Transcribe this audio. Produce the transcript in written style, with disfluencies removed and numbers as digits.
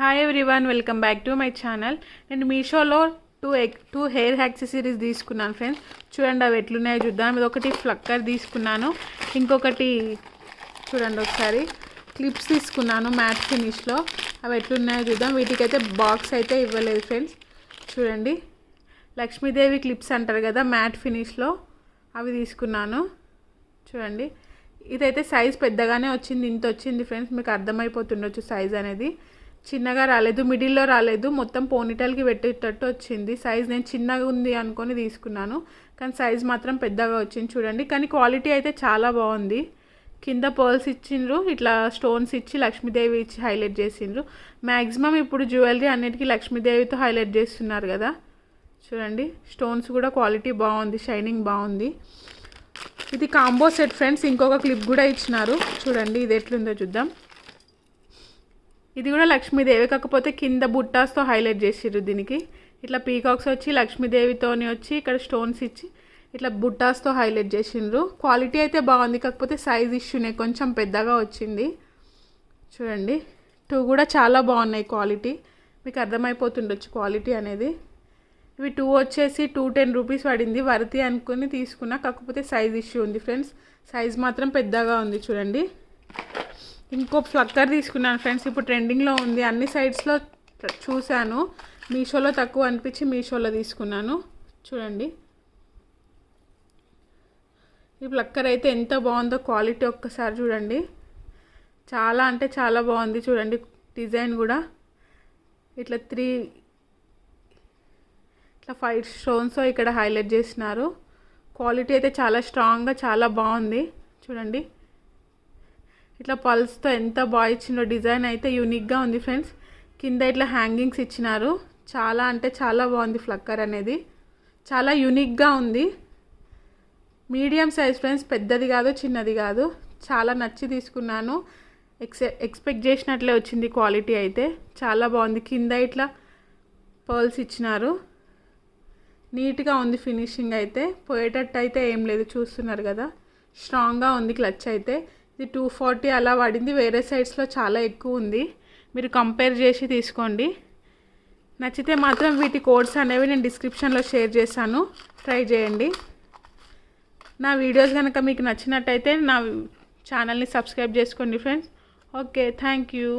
Hi everyone, welcome back to my channel. నేను మీషోలో two hair accessories తీసుకున్నాను friends. చూడండి అవి ఎట్లున్నాయో చూద్దాం. ఇది ఒకటి ఫ్లక్కర్ తీసుకున్నాను, ఇంకొకటి చూడండి ఒకసారి క్లిప్స్ తీసుకున్నాను మ్యాట్ ఫినిష్లో. అవి ఎట్లున్నాయో చూద్దాం. వీటికైతే బాక్స్ అయితే ఇవ్వలేదు ఫ్రెండ్స్. చూడండి లక్ష్మీదేవి క్లిప్స్ అంటారు కదా మ్యాట్ ఫినిష్లో, అవి తీసుకున్నాను. చూడండి ఇదైతే సైజ్ పెద్దగానే వచ్చింది, ఇంత వచ్చింది ఫ్రెండ్స్. మీకు అర్థమైపోతుండొచ్చు సైజ్ అనేది. చిన్నగా రాలేదు, మిడిల్లో రాలేదు, మొత్తం పోనీటైల్కి పెట్టేటట్టు వచ్చింది. సైజ్ నేను చిన్నగా ఉంది అనుకొని తీసుకున్నాను, కానీ సైజ్ మాత్రం పెద్దగా వచ్చింది. చూడండి కానీ క్వాలిటీ అయితే చాలా బాగుంది. కింద పర్ల్స్ ఇచ్చిండ్రు, ఇట్లా స్టోన్స్ ఇచ్చి లక్ష్మీదేవి ఇచ్చి హైలైట్ చేసిండ్రు. మ్యాక్సిమం ఇప్పుడు జ్యువెలరీ అన్నిటికీ లక్ష్మీదేవితో హైలైట్ చేస్తున్నారు కదా. చూడండి స్టోన్స్ కూడా క్వాలిటీ బాగుంది, షైనింగ్ బాగుంది. ఇది కాంబో సెట్ ఫ్రెండ్స్. ఇంకొక క్లిప్ కూడా ఇచ్చినారు. చూడండి ఇది ఎట్లుందో చూద్దాం. ఇది కూడా లక్ష్మీదేవి, కాకపోతే కింద బుట్టాస్తో హైలైట్ చేసిర్రు. దీనికి ఇట్లా పీకాక్స్ వచ్చి లక్ష్మీదేవితోని వచ్చి ఇక్కడ స్టోన్స్ ఇచ్చి ఇట్లా బుట్టాస్తో హైలైట్ చేసిండ్రు. క్వాలిటీ అయితే బాగుంది, కాకపోతే సైజ్ ఇష్యూనే, కొంచెం పెద్దగా వచ్చింది. చూడండి కూడా చాలా బాగున్నాయి క్వాలిటీ. మీకు అర్థమైపోతుండొచ్చు క్వాలిటీ అనేది. ఇవి వచ్చేసి 210 రూపీస్ పడింది. వర్తి అనుకుని తీసుకున్నా, కాకపోతే సైజ్ ఇష్యూ ఉంది ఫ్రెండ్స్. సైజ్ మాత్రం పెద్దగా ఉంది. చూడండి ఇంకో ఫ్లక్కర్ తీసుకున్నాను ఫ్రెండ్స్. ఇప్పుడు ట్రెండింగ్లో ఉంది, అన్ని సైడ్స్లో చూశాను. మీషోలో తక్కువ అనిపించి మీషోలో తీసుకున్నాను. చూడండి ఈ ఫ్లక్కర్ అయితే ఎంత బాగుందో క్వాలిటీ ఒక్కసారి చూడండి. చాలా అంటే చాలా బాగుంది. చూడండి డిజైన్ కూడా ఇట్లా 5 స్టోన్స్ ఇక్కడ హైలైట్ చేసినారు. క్వాలిటీ అయితే చాలా స్ట్రాంగ్గా చాలా బాగుంది. చూడండి ఇట్లా పల్స్తో ఎంత బాగా ఇచ్చిందో. డిజైన్ అయితే యూనిక్గా ఉంది ఫ్రెండ్స్. కింద ఇట్లా హ్యాంగింగ్స్ ఇచ్చినారు. చాలా అంటే చాలా బాగుంది ఫ్లక్కర్ అనేది, చాలా యూనిక్గా ఉంది. మీడియం సైజ్ ఫ్రెండ్స్, పెద్దది కాదు చిన్నది కాదు. చాలా నచ్చి తీసుకున్నాను. ఎక్స్పెక్ట్ చేసినట్లే వచ్చింది క్వాలిటీ అయితే. చాలా బాగుంది. కింద ఇట్లా పర్ల్స్ ఇచ్చినారు. నీట్గా ఉంది ఫినిషింగ్ అయితే. పోయేటట్టు అయితే ఏం లేదు, చూస్తున్నారు కదా. స్ట్రాంగ్గా ఉంది క్లచ్ అయితే. ఇది 240 అలా పడింది. వేరే సైడ్స్లో చాలా ఎక్కువ ఉంది, మీరు కంపేర్ చేసి తీసుకోండి. నచ్చితే మాత్రం వీటి కోడ్స్ అనేవి నేను డిస్క్రిప్షన్లో షేర్ చేశాను, ట్రై చేయండి. నా వీడియోస్ కనుక మీకు నచ్చినట్టయితే నా ఛానల్ని సబ్స్క్రైబ్ చేసుకోండి ఫ్రెండ్స్. Okay, thank you.